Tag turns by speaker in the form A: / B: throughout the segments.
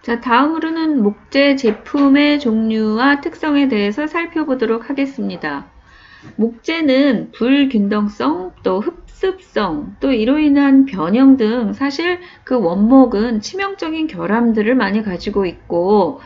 A: 자, 다음으로는 목재 제품의 종류와 특성에 대해서 살펴보도록 하겠습니다. 목재는 불균등성, 또 흡습성, 또 이로 인한 변형 등 사실 그 원목은 치명적인 결함들을 많이 가지고 있고,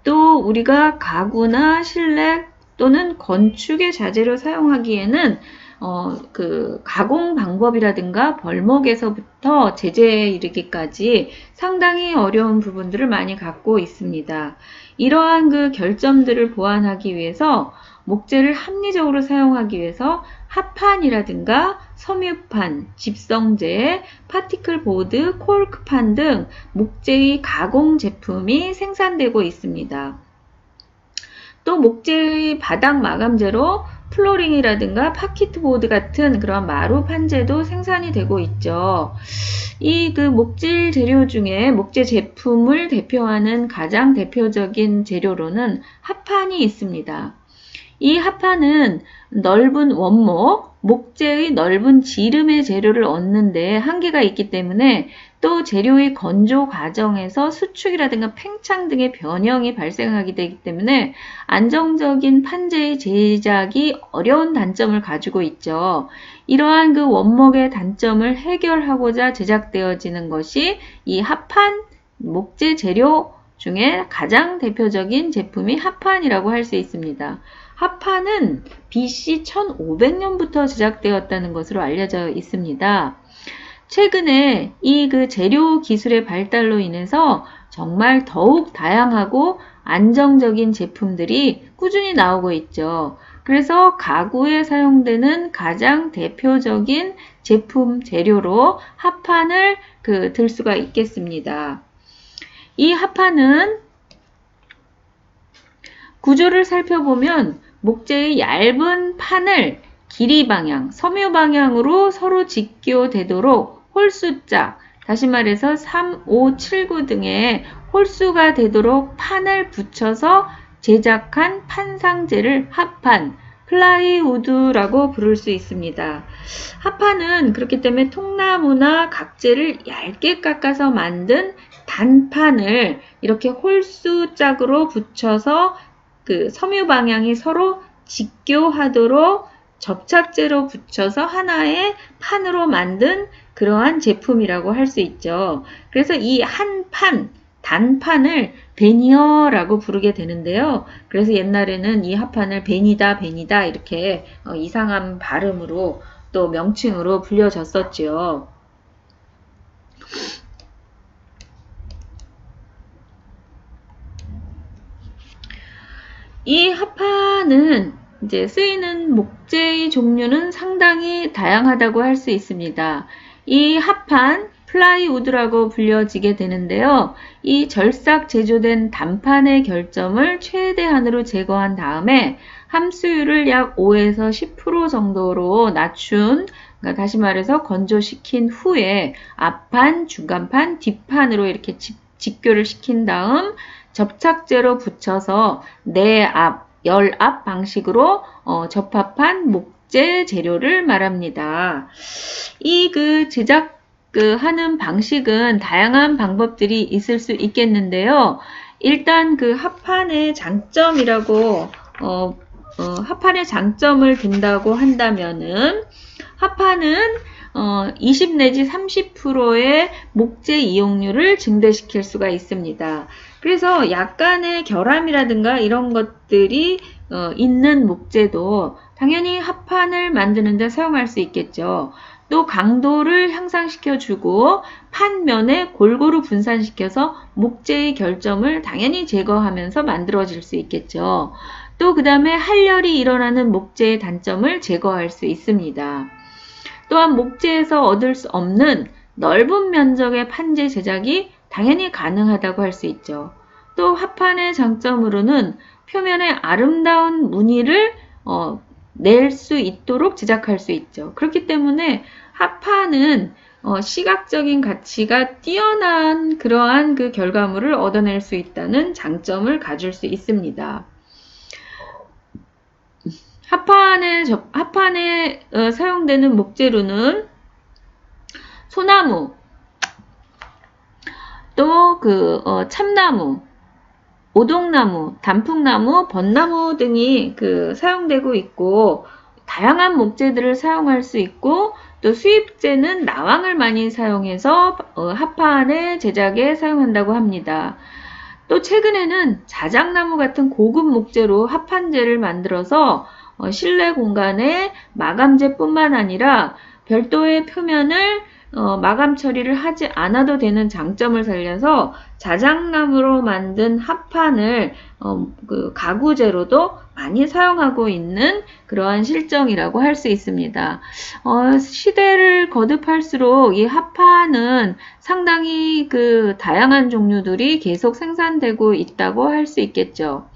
A: 또 우리가 가구나 실내 또는 건축의 자재로 사용하기에는 그 가공 방법이라든가 벌목에서부터 제재에 이르기까지 상당히 어려운 부분들을 많이 갖고 있습니다. 이러한 그 결점들을 보완하기 위해서 목재를 합리적으로 사용하기 위해서 합판이라든가 섬유판, 집성재, 파티클 보드, 콜크판 등 목재의 가공 제품이 생산되고 있습니다. 또 목재의 바닥 마감재로 플로링이라든가 파키트보드 같은 그런 마루 판재도 생산이 되고 있죠. 이 그 목질 재료 중에 목재 제품을 대표하는 가장 대표적인 재료로는 합판이 있습니다. 이 합판은 넓은 원목, 목재의 넓은 지름의 재료를 얻는 데 한계가 있기 때문에 또 재료의 건조 과정에서 수축이라든가 팽창 등의 변형이 발생하게 되기 때문에 안정적인 판재의 제작이 어려운 단점을 가지고 있죠. 이러한 그 원목의 단점을 해결하고자 제작되어지는 것이 이 합판 목재 재료 중에 가장 대표적인 제품이 합판이라고 할 수 있습니다. 합판은 BC 1500년부터 제작되었다는 것으로 알려져 있습니다. 최근에 이 그 재료 기술의 발달로 인해서 정말 더욱 다양하고 안정적인 제품들이 꾸준히 나오고 있죠. 그래서 가구에 사용되는 가장 대표적인 제품 재료로 합판을 들 수가 있겠습니다. 이 합판은 구조를 살펴보면 목재의 얇은 판을 길이 방향, 섬유 방향으로 서로 직교되도록 홀수짝, 다시 말해서 3, 5, 7, 9 등의 홀수가 되도록 판을 붙여서 제작한 판상재를 합판, 플라이우드라고 부를 수 있습니다. 합판은 그렇기 때문에 통나무나 각재를 얇게 깎아서 만든 단판을 이렇게 홀수짝으로 붙여서 그 섬유 방향이 서로 직교하도록 접착제로 붙여서 하나의 판으로 만든 그러한 제품이라고 할 수 있죠. 그래서 이 한 판, 단판을 베니어라고 부르게 되는데요. 그래서 옛날에는 이 합판을 베니다 이렇게 이상한 발음으로 또 명칭으로 불려졌었죠. 이 합판은 이제 쓰이는 목재의 종류는 상당히 다양하다고 할 수 있습니다. 이 합판, 플라이우드라고 불려지게 되는데요. 이 절삭 제조된 단판의 결점을 최대한으로 제거한 다음에 함수율을 약 5에서 10% 정도로 낮춘, 그러니까 다시 말해서 건조시킨 후에 앞판, 중간판, 뒷판으로 이렇게 직교를 시킨 다음 접착제로 붙여서 내압, 열압 방식으로 접합한 목재 재료를 말합니다. 이 그 제작 하는 방식은 다양한 방법들이 있을 수 있겠는데요. 일단 그 합판의 장점이라고 합판의 장점을 둔다고 한다면은 합판은 20 내지 30%의 목재 이용률을 증대시킬 수가 있습니다. 그래서 약간의 결함이라든가 이런 것들이 있는 목재도 당연히 합판을 만드는 데 사용할 수 있겠죠. 또 강도를 향상시켜주고 판면에 골고루 분산시켜서 목재의 결점을 당연히 제거하면서 만들어질 수 있겠죠. 또 그 다음에 할열이 일어나는 목재의 단점을 제거할 수 있습니다. 또한 목재에서 얻을 수 없는 넓은 면적의 판재 제작이 당연히 가능하다고 할 수 있죠. 또 합판의 장점으로는 표면에 아름다운 무늬를 낼 수 있도록 제작할 수 있죠. 그렇기 때문에 합판은 시각적인 가치가 뛰어난 그러한 그 결과물을 얻어낼 수 있다는 장점을 가질 수 있습니다. 합판에 사용되는 목재로는 소나무, 또 참나무, 오동나무, 단풍나무, 벚나무 등이 사용되고 있고, 다양한 목재들을 사용할 수 있고, 또 수입재는 나왕을 많이 사용해서 합판의 제작에 사용한다고 합니다. 또 최근에는 자작나무 같은 고급 목재로 합판재를 만들어서 실내 공간에 마감재뿐만 아니라 별도의 표면을 마감 처리를 하지 않아도 되는 장점을 살려서 자작나무로 만든 합판을 가구재로도 많이 사용하고 있는 그러한 실정이라고 할 수 있습니다. 시대를 거듭할수록 이 합판은 상당히 다양한 종류들이 계속 생산되고 있다고 할 수 있겠죠.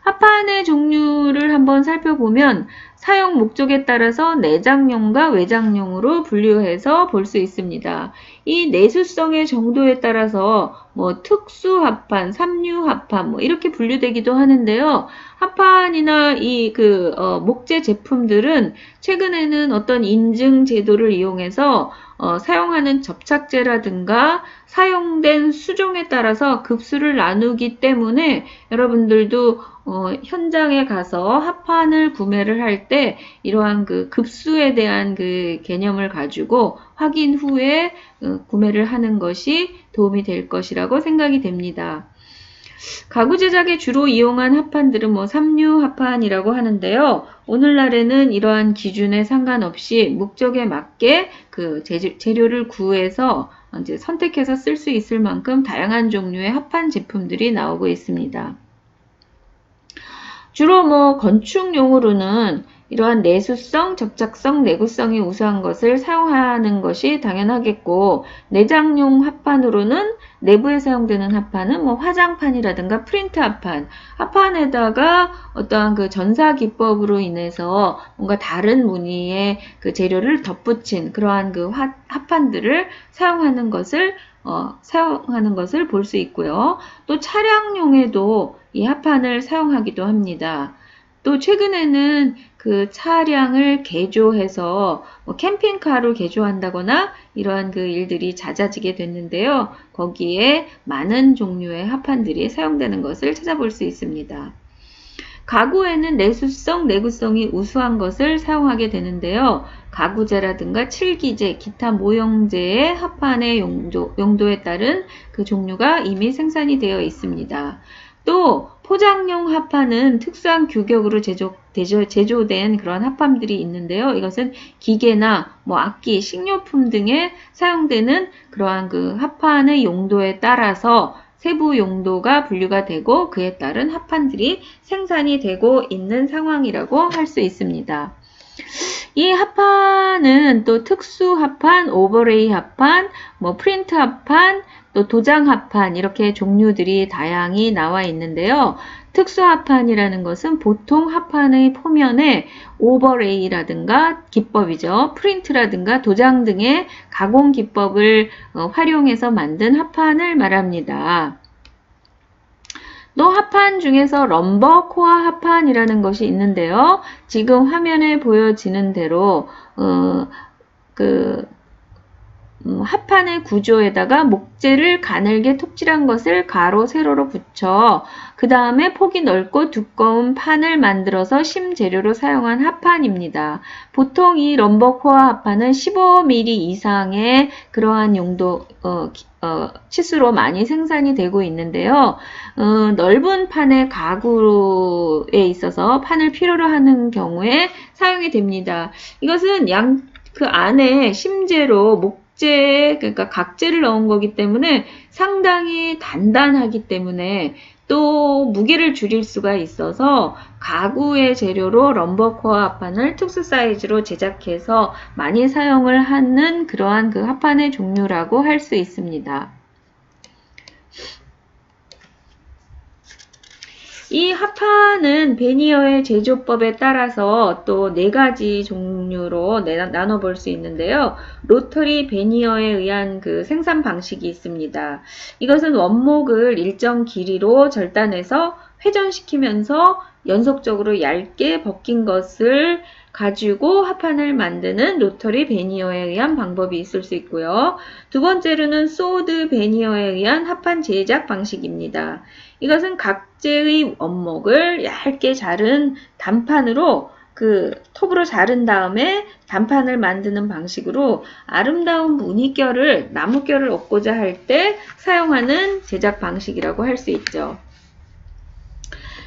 A: 합판의 종류를 한번 살펴보면 사용 목적에 따라서 내장용과 외장용으로 분류해서 볼 수 있습니다. 이 내수성의 정도에 따라서 특수합판, 삼류합판 이렇게 분류되기도 하는데요. 합판이나 이 목재 제품들은 최근에는 어떤 인증 제도를 이용해서 사용하는 접착제라든가 사용된 수종에 따라서 급수를 나누기 때문에 여러분들도 현장에 가서 합판을 구매를 할 때 이러한 급수에 대한 개념을 가지고 확인 후에 구매를 하는 것이 도움이 될 것이라고 생각이 됩니다. 가구 제작에 주로 이용한 합판들은 삼류 합판이라고 하는데요. 오늘날에는 이러한 기준에 상관없이 목적에 맞게 재료를 구해서 이제 선택해서 쓸 수 있을 만큼 다양한 종류의 합판 제품들이 나오고 있습니다. 주로 건축용으로는 이러한 내수성, 접착성, 내구성이 우수한 것을 사용하는 것이 당연하겠고, 내장용 합판으로는 내부에 사용되는 합판은 화장판이라든가 프린트 합판, 합판에다가 어떠한 전사 기법으로 인해서 뭔가 다른 무늬의 재료를 덧붙인 그러한 합판들을 사용하는 것을 볼 수 있고요. 또 차량용에도 이 합판을 사용하기도 합니다. 또 최근에는 차량을 개조해서 캠핑카로 개조한다거나 이러한 일들이 잦아지게 됐는데요. 거기에 많은 종류의 합판들이 사용되는 것을 찾아볼 수 있습니다. 가구에는 내수성, 내구성이 우수한 것을 사용하게 되는데요. 가구재라든가 칠기재, 기타 모형재의 합판의 용도에 따른 종류가 이미 생산이 되어 있습니다. 또 포장용 합판은 특수한 규격으로 제조된 그런 합판들이 있는데요. 이것은 기계나 악기, 식료품 등에 사용되는 그러한 합판의 용도에 따라서 세부 용도가 분류가 되고 그에 따른 합판들이 생산이 되고 있는 상황이라고 할 수 있습니다. 이 합판은 또 특수 합판, 오버레이 합판, 프린트 합판, 또 도장 합판 이렇게 종류들이 다양히 나와 있는데요. 특수 합판이라는 것은 보통 합판의 표면에 오버레이라든가 기법이죠. 프린트라든가 도장 등의 가공 기법을 활용해서 만든 합판을 말합니다. 또 합판 중에서 럼버 코어 합판이라는 것이 있는데요. 지금 화면에 보여지는 대로 합판의 구조에다가 목재를 가늘게 톱질한 것을 가로, 세로로 붙여 그 다음에 폭이 넓고 두꺼운 판을 만들어서 심재료로 사용한 합판입니다. 보통 이 럼버코어 합판은 15mm 이상의 그러한 용도 치수로 많이 생산이 되고 있는데요. 넓은 판의 가구에 있어서 판을 필요로 하는 경우에 사용이 됩니다. 이것은 그 안에 심재로 그러니까 각재를 넣은 거기 때문에 상당히 단단하기 때문에 또 무게를 줄일 수가 있어서 가구의 재료로 럼버코어 합판을 특수 사이즈로 제작해서 많이 사용을 하는 그러한 합판의 종류라고 할 수 있습니다. 이 합판은 베니어의 제조법에 따라서 또 4가지 종류로 나눠볼 수 있는데요. 로터리 베니어에 의한 생산 방식이 있습니다. 이것은 원목을 일정 길이로 절단해서 회전시키면서 연속적으로 얇게 벗긴 것을 가지고 합판을 만드는 로터리 베니어에 의한 방법이 있을 수 있고요. 두 번째로는 소드 베니어에 의한 합판 제작 방식입니다. 이것은 각재의 원목을 얇게 자른 단판으로 톱으로 자른 다음에 단판을 만드는 방식으로 아름다운 무늬결을, 나무결을 얻고자 할 때 사용하는 제작 방식이라고 할 수 있죠.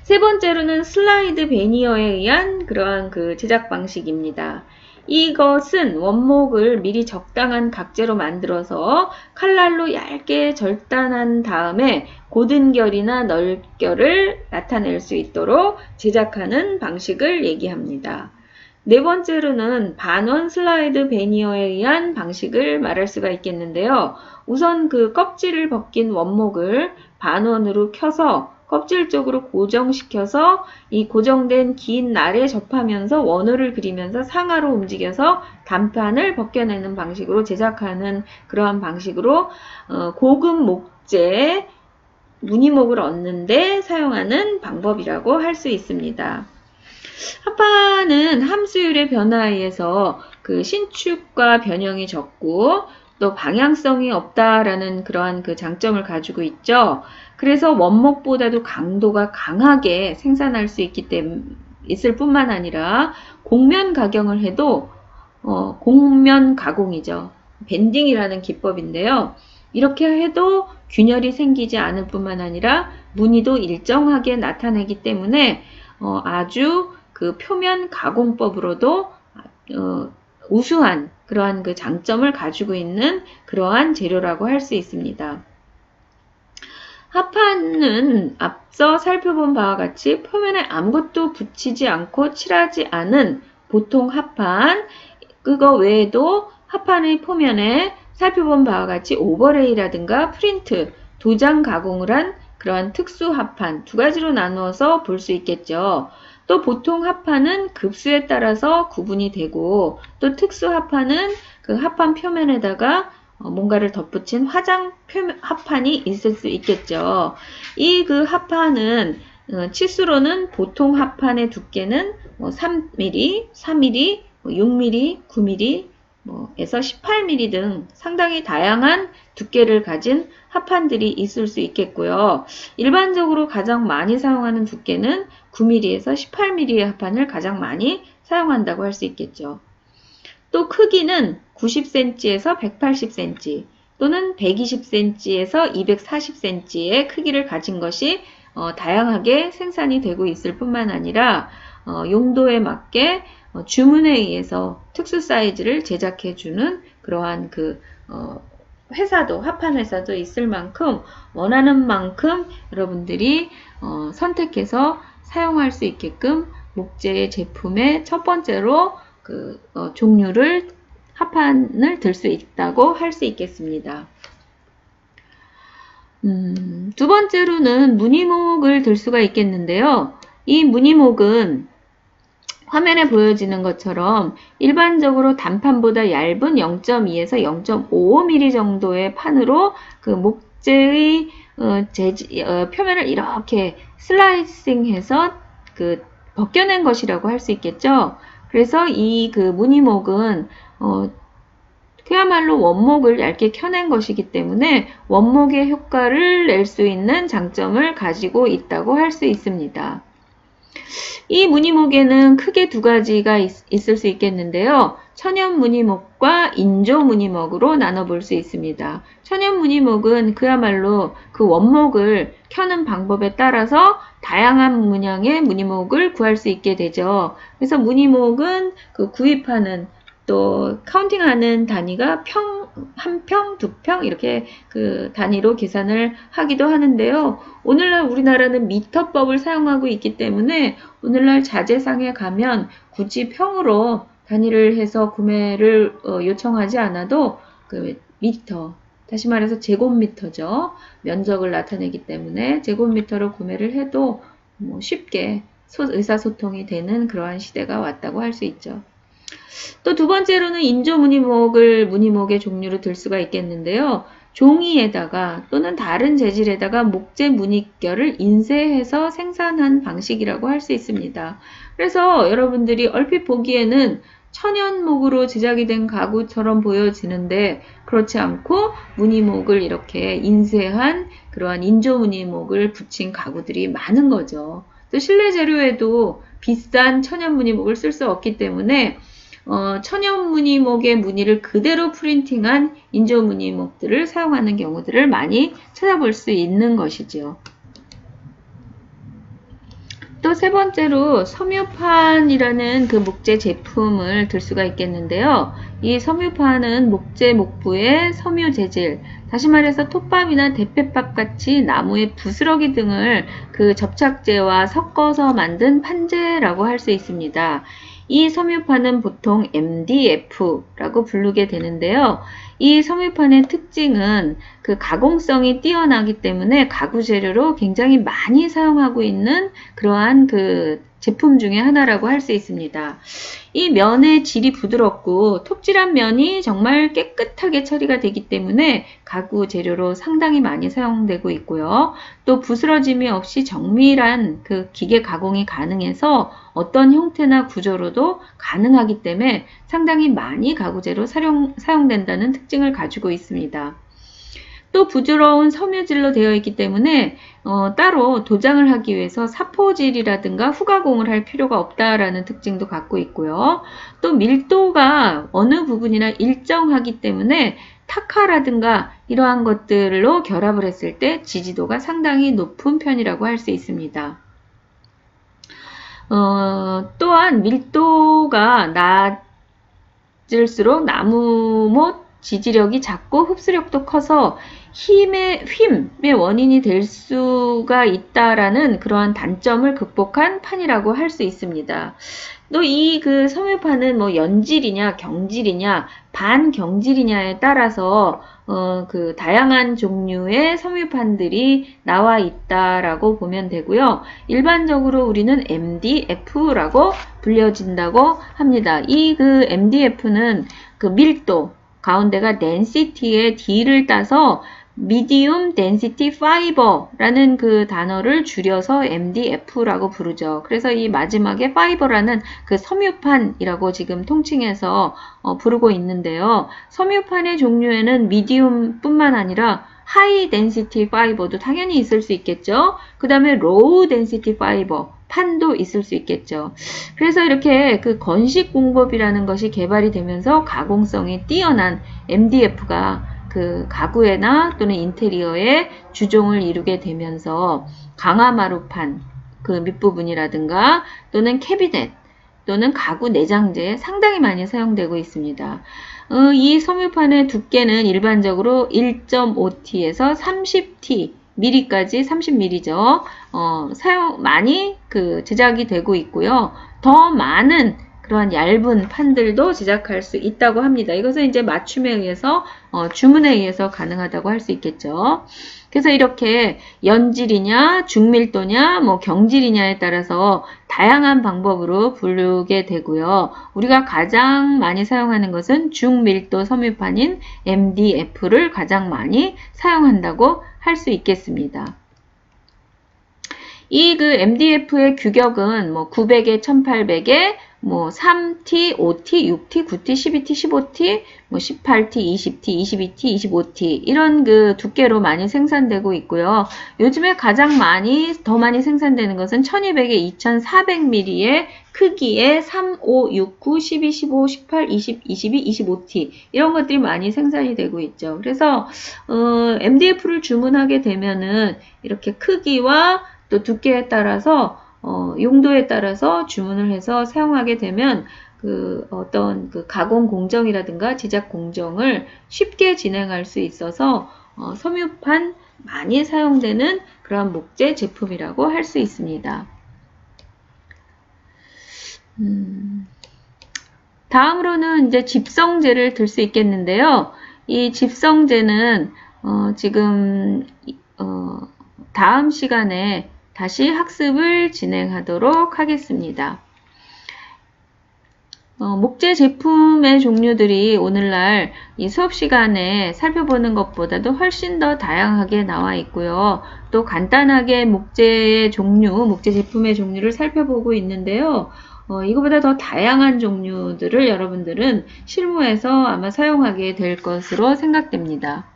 A: 세 번째로는 슬라이드 베니어에 의한 그러한 제작 방식입니다. 이것은 원목을 미리 적당한 각재로 만들어서 칼날로 얇게 절단한 다음에 고든 결이나 넓결을 나타낼 수 있도록 제작하는 방식을 얘기합니다. 네 번째로는 반원 슬라이드 베니어에 의한 방식을 말할 수가 있겠는데요. 우선 껍질을 벗긴 원목을 반원으로 켜서 껍질 쪽으로 고정시켜서 이 고정된 긴 날에 접하면서 원호를 그리면서 상하로 움직여서 단판을 벗겨내는 방식으로 제작하는 그러한 방식으로 고급 목재 무늬목을 얻는데 사용하는 방법이라고 할 수 있습니다. 합판은 함수율의 변화에 의해서 신축과 변형이 적고 또 방향성이 없다라는 그러한 장점을 가지고 있죠. 그래서 원목보다도 강도가 강하게 생산할 수 있을 뿐만 아니라 곡면 가경을 해도 곡면 가공이죠. 밴딩이라는 기법인데요. 이렇게 해도 균열이 생기지 않을 뿐만 아니라 무늬도 일정하게 나타내기 때문에 아주 표면 가공법으로도 우수한 그러한 장점을 가지고 있는 그러한 재료라고 할 수 있습니다. 합판은 앞서 살펴본 바와 같이 표면에 아무것도 붙이지 않고 칠하지 않은 보통 합판, 그거 외에도 합판의 표면에 살펴본 바와 같이 오버레이라든가 프린트, 도장 가공을 한 그러한 특수 합판 두 가지로 나누어서 볼 수 있겠죠. 또 보통 합판은 급수에 따라서 구분이 되고 또 특수 합판은 합판 표면에다가 뭔가를 덧붙인 화장 합판이 있을 수 있겠죠. 이 합판은 치수로는 보통 합판의 두께는 3mm, 4mm, 6mm, 9mm, 에서 18mm 등 상당히 다양한 두께를 가진 합판들이 있을 수 있겠고요. 일반적으로 가장 많이 사용하는 두께는 9mm에서 18mm의 합판을 가장 많이 사용한다고 할 수 있겠죠. 또 크기는 90cm에서 180cm 또는 120cm에서 240cm의 크기를 가진 것이 다양하게 생산이 되고 있을 뿐만 아니라 용도에 맞게 주문에 의해서 특수 사이즈를 제작해주는 그러한 회사도, 합판 회사도 있을 만큼 원하는 만큼 여러분들이 선택해서 사용할 수 있게끔 목재 제품의 첫 번째로 종류를 합판을 들 수 있다고 할 수 있겠습니다. 두 번째로는 무늬목을 들 수가 있겠는데요. 이 무늬목은 화면에 보여지는 것처럼 일반적으로 단판보다 얇은 0.2에서 0.55mm 정도의 판으로 목재의 표면을 이렇게 슬라이싱해서 벗겨낸 것이라고 할 수 있겠죠. 그래서 이 무늬목은 그야말로 원목을 얇게 켜낸 것이기 때문에 원목의 효과를 낼 수 있는 장점을 가지고 있다고 할 수 있습니다. 이 무늬목에는 크게 두 가지가 있을 수 있겠는데요. 천연 무늬목과 인조 무늬목으로 나눠볼 수 있습니다. 천연 무늬목은 그야말로 원목을 켜는 방법에 따라서 다양한 문양의 무늬목을 구할 수 있게 되죠. 그래서 무늬목은 구입하는 또 카운팅하는 단위가 한 평, 두 평 이렇게 단위로 계산을 하기도 하는데요. 오늘날 우리나라는 미터법을 사용하고 있기 때문에 오늘날 자재상에 가면 굳이 평으로 단위를 해서 구매를 요청하지 않아도 미터, 다시 말해서 제곱미터죠. 면적을 나타내기 때문에 제곱미터로 구매를 해도 쉽게 의사소통이 되는 그러한 시대가 왔다고 할 수 있죠. 또 두 번째로는 인조 무늬목의 종류로 들 수가 있겠는데요. 종이에다가 또는 다른 재질에다가 목재 무늬결을 인쇄해서 생산한 방식이라고 할 수 있습니다. 그래서 여러분들이 얼핏 보기에는 천연목으로 제작이 된 가구처럼 보여지는데 그렇지 않고 무늬목을 이렇게 인쇄한 그러한 인조 무늬목을 붙인 가구들이 많은 거죠. 또 실내 재료에도 비싼 천연 무늬목을 쓸 수 없기 때문에 천연 무늬목의 무늬를 그대로 프린팅한 인조 무늬목들을 사용하는 경우들을 많이 찾아볼 수 있는 것이죠. 또 세 번째로 섬유판이라는 그 목재 제품을 들 수가 있겠는데요. 이 섬유판은 목재 목부의 섬유 재질, 다시 말해서 톱밥이나 대패밥 같이 나무의 부스러기 등을 그 접착제와 섞어서 만든 판재라고 할 수 있습니다. 이 섬유판은 보통 MDF라고 부르게 되는데요. 이 섬유판의 특징은 그 가공성이 뛰어나기 때문에 가구 재료로 굉장히 많이 사용하고 있는 그러한 그 제품 중에 하나라고 할 수 있습니다. 이 면의 질이 부드럽고 톱질한 면이 정말 깨끗하게 처리가 되기 때문에 가구 재료로 상당히 많이 사용되고 있고요. 또 부스러짐이 없이 정밀한 그 기계 가공이 가능해서 어떤 형태나 구조로도 가능하기 때문에 상당히 많이 가구재로 사용된다는 특징을 가지고 있습니다. 또 부드러운 섬유질로 되어 있기 때문에 따로 도장을 하기 위해서 사포질이라든가 후가공을 할 필요가 없다라는 특징도 갖고 있고요. 또 밀도가 어느 부분이나 일정하기 때문에 타카라든가 이러한 것들로 결합을 했을 때 지지도가 상당히 높은 편이라고 할 수 있습니다. 또한 밀도가 낮을수록 나무못 지지력이 작고 흡수력도 커서 힘의 원인이 될 수가 있다라는 그러한 단점을 극복한 판이라고 할 수 있습니다. 또 이 그 섬유판은 뭐 연질이냐 경질이냐 반경질이냐에 따라서 그 다양한 종류의 섬유판들이 나와 있다라고 보면 되고요. 일반적으로 우리는 MDF라고 불려진다고 합니다. 이 그 MDF는 그 밀도 가운데가 density의 D를 따서 medium density fiber라는 그 단어를 줄여서 MDF라고 부르죠. 그래서 이 마지막에 fiber라는 그 섬유판이라고 지금 통칭해서 부르고 있는데요. 섬유판의 종류에는 medium 뿐만 아니라 high density fiber도 당연히 있을 수 있겠죠. 그 다음에 low density fiber 판도 있을 수 있겠죠. 그래서 이렇게 그 건식 공법이라는 것이 개발이 되면서 가공성이 뛰어난 MDF가 그 가구에나 또는 인테리어에 주종을 이루게 되면서 강화마루판 그 밑부분이라든가 또는 캐비넷 또는 가구 내장재에 상당히 많이 사용되고 있습니다. 이 섬유판의 두께는 일반적으로 1.5T에서 30T mm까지 30mm죠. 많이 그 제작이 되고 있고요. 더 많은 그러한 얇은 판들도 제작할 수 있다고 합니다. 이것은 이제 맞춤에 의해서 주문에 의해서 가능하다고 할 수 있겠죠. 그래서 이렇게 연질이냐 중밀도냐 뭐 경질이냐에 따라서 다양한 방법으로 부르게 되고요. 우리가 가장 많이 사용하는 것은 중밀도 섬유판인 MDF를 가장 많이 사용한다고 할 수 있겠습니다. 이 그 MDF의 규격은 뭐 900에 1800에 뭐 3T, 5T, 6T, 9T, 12T, 15T, 뭐 18T, 20T, 22T, 25T 이런 그 두께로 많이 생산되고 있고요. 요즘에 가장 더 많이 생산되는 것은 1200에 2400mm의 크기의 3, 5, 6, 9, 12, 15, 18, 20, 22, 25T 이런 것들이 많이 생산이 되고 있죠. 그래서 MDF를 주문하게 되면은 이렇게 크기와 또 두께에 따라서 용도에 따라서 주문을 해서 사용하게 되면 그 어떤 그 가공 공정이라든가 제작 공정을 쉽게 진행할 수 있어서 섬유판 많이 사용되는 그런 목재 제품이라고 할 수 있습니다. 다음으로는 이제 집성재를 들 수 있겠는데요. 이 집성재는 지금 다음 시간에 다시 학습을 진행하도록 하겠습니다. 목재 제품의 종류들이 오늘날 이 수업 시간에 살펴보는 것보다도 훨씬 더 다양하게 나와 있고요. 또 간단하게 목재 제품의 종류를 살펴보고 있는데요. 이거보다 더 다양한 종류들을 여러분들은 실무에서 아마 사용하게 될 것으로 생각됩니다.